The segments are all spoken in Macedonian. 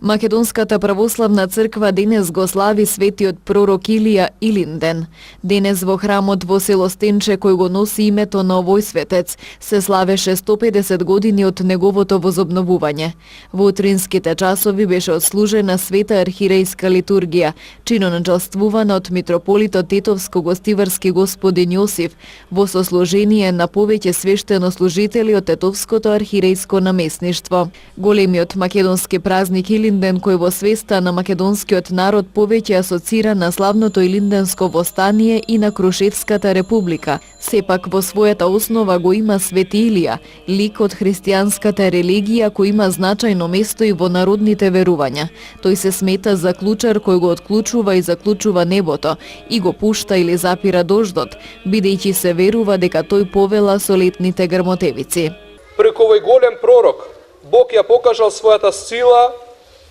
Македонската православна црква денес го слави светиот пророк Илија Илинден. Денес во храмот во село Стенче, кој го носи името на овој светец, се славеше 150 години од неговото возобновување. Во утринските часови беше отслужена света архирејска литургија, чиноначалствувана од митрополитот Тетовско-Гостиварски господин Јосиф, во сослужение на повеќе свештенослужители од Тетовското архирејско наместништво. Големиот македонски празник Илинден, кој во свеста на македонскиот народ повеќе асоцира на славното Илинденско востание и на Крушевската република, сепак во својата основа го има Свети Илија, лик од христијанската религија кој има значајно место и во народните верувања. Тој се смета за клучар кој го отклучува и заклучува небото и го пушта или запира дождот, бидејќи се верува дека тој повела со летните грмотевици. Преку овој голем пророк, Бог ја покажал својата сила,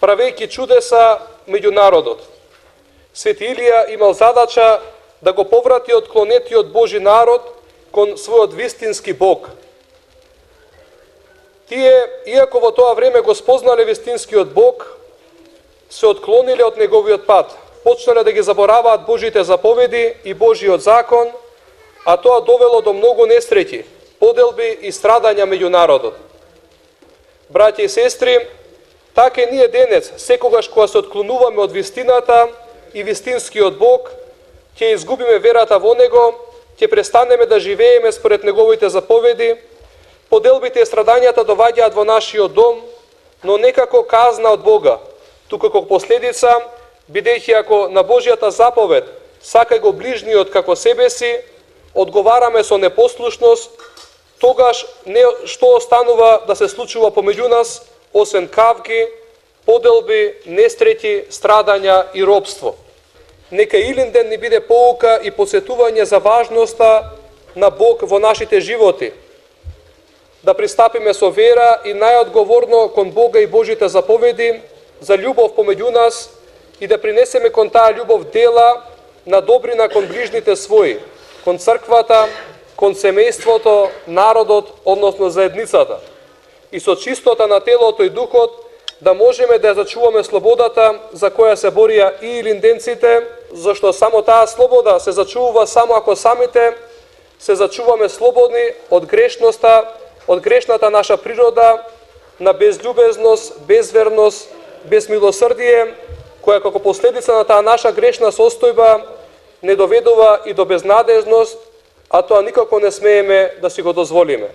правејќи чудеса меѓу народот. Свети Илија имал задача да го поврати отклонетиот Божи народ кон својот вистински Бог. Тие, иако во тоа време го спознале вистинскиот Бог, се отклониле од неговиот пат, почнале да ги забораваат Божите заповеди и Божиот закон, а тоа довело до многу несреќи, поделби и страдања меѓу народот. Браќи и сестри, така и ние денес, секогаш кога се отклонуваме од вистината и вистинскиот Бог, ќе изгубиме верата во Него, ќе престанеме да живееме според Неговите заповеди, поделбите и страдањата доаѓаат во нашиот дом, но не како казна од Бога, туку како последица, бидејќи ако на Божјата заповед сакај го ближниот како себе си, одговараме со непослушност, тогаш не што останува да се случува помеѓу нас, освен кавги, поделби, несреќи, страдања и робство. Нека Илинден ни биде поука и посетување за важноста на Бог во нашите животи. Да пристапиме со вера и најодговорно кон Бога и Божите заповеди за љубов помеѓу нас и да принесеме кон таа љубов дела на добрина кон ближните своји, кон црквата, кон семејството, народот, односно заедницата. И со чистота на телото и духот да можеме да ја зачуваме слободата за која се борија и илинденците, зашто само таа слобода се зачува само ако самите се зачуваме слободни од грешноста, од грешната наша природа, на безљубезност, безверност, безмилосрдие, која како последица на таа наша грешна состојба не доведува и до безнадежност, а тоа никако не смееме да си го дозволиме.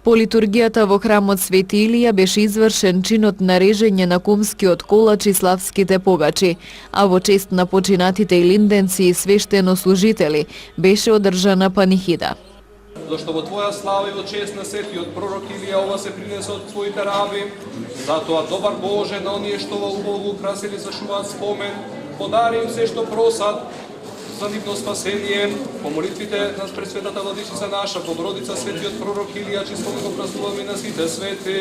По литургијата во храмот Свети Илија беше извршен чинот на режење на кумскиот колач и славските погачи, а во чест на починатите илинденци и свештенослужители беше одржана панихида. Зашто во Твоја слава и во чест на светиот пророк Илија ова се принесе од Твоите раби, затоа добар Боже на оние што во убаво украсили зашуваат спомен, подари им се што просат, за нивно спасение, по молитвите на Пресветата Владичица наша, Богородица, светиот пророк Илија, чисто го празнуваме на сите свети.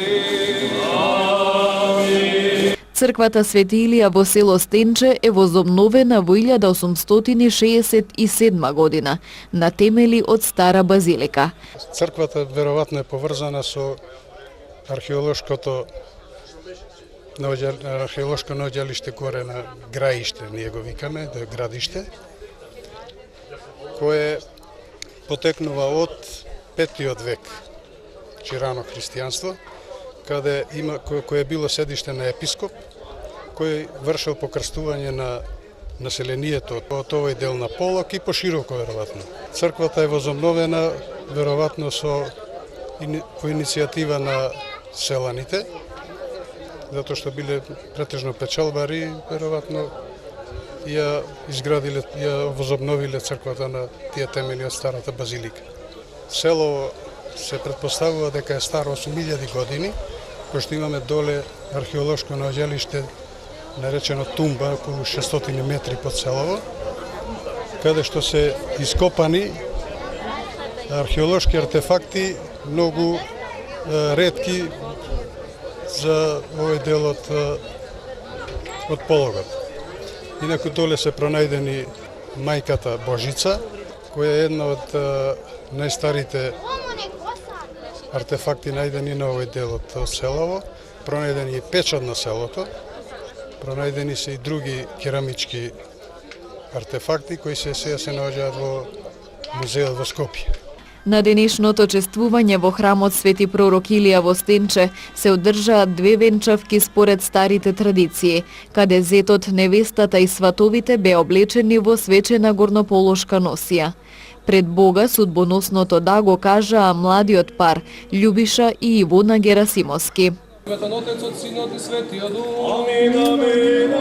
Амин. Црквата Свети Илија во село Стенче е возобновена во 1867 година, на темели од стара базилика. Црквата веројатно е поврзана со археолошко наоѓалиште горе на Граиште, ние го викаме, да е градиште, кое потекнува од 5 век, рано христијанство, кој е било седиште на епископ, кој вршил покрстување на населението од овој дел на Полок и пошироко веројатно. Црквата е возобновена веројатно по иницијатива на селаните, затоа што биле претежно печалбари, веројатно ја изградиле, ја возобновиле црквата на тие темели од старата базилика. Село се претпоставува дека е старо 8000 години, кој што имаме доле археолошко наоѓалиште наречено Тумба, околу 600 метри под селово, каде што се ископани археолошки артефакти, многу ретки за овој дел од Пологот. Инаку доле се пронајдени мајката Божица, која е една од најстарите артефакти најдени на овој дел од селово. Пронајден е печат на селото, Пронајдени се и други керамички артефакти кои сега се наоѓаат во музеот во Скопје. На денешното чествување во храмот Свети пророк Илија во Стенче се одржаат две венчавки според старите традиции, каде зетот, невестата и сватовите беа облечени во свечена горнополошка носија. Пред Бога судбоносното да го кажаа младиот пар Љубиша и Ивона Герасимовски. Името на Отецот, Синот и Светиот Дух. Амин, амин,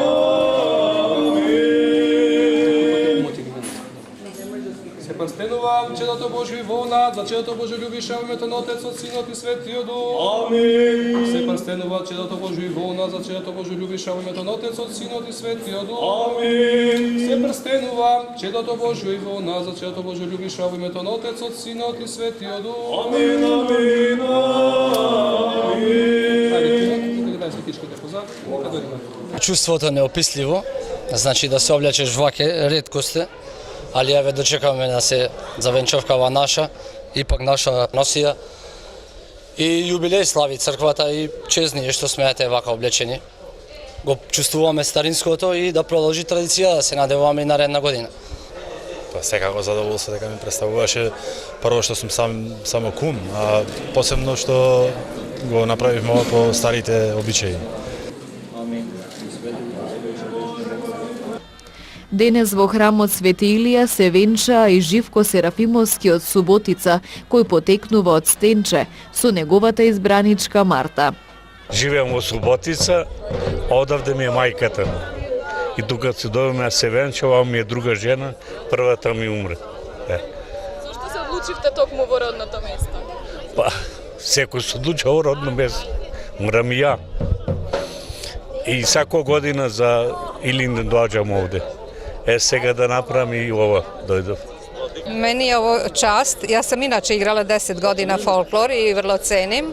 Се прстенува чедото Божјо Ивона, за чедото Божјо Љубиша во името на Отецот, Синот и Светиот Дух. амин, Се прстенува чедото Божјо Ивона, за чедото Божјо Љубиша во името на Отецот, Синот и Светиот Дух. амин, Се прстенува чедото Божјо Ивона, за чедото Божјо Љубиша во името на Отецот, Синот и Светиот Дух. амин, амин, амин. Дај светичките позад, нека дојдеме. Чувството неописливо, значи да се облечеш ваке реткост е, али еве дочекаме да се завенчавкава наша, ипак наша носија. И јубилеј слави црквата и честни што смеете вака облечени. Го чувствуваме старинското и да продолжи традиција да се надеваме и наредна година. Па секако задоволство дека ми представуваше прво што сум само кум, а посебно што го направивме ова по старите обичаи. Денес во храмот Свети Илија се венчаа и Живко Серафимовски од Суботица, кој потекнува од Стенче, со неговата избраничка Марта. Живеам во Суботица, одавде ми е мајката. И тука се дојдеме се венчава, ми е друга жена, првата ми умре. Зашто се одлучивте токму во родното место? Па, секој се одлуча во родно место. Морам и ја. И секоја година за Илинден доаѓам овде. Сега да направам и ова дојдов. Meni je ovo čast. Ja sam inače igrala 10 godina folklor i vrlo cenim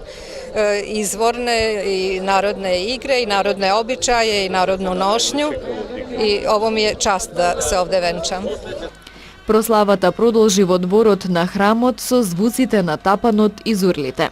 izvorne i narodne igre i narodne običaje i narodnu nošnju i ovo mi je čast da se ovde venčam. Прославата продолжи во дворот на храмот со звуците на тапанот и зурлите.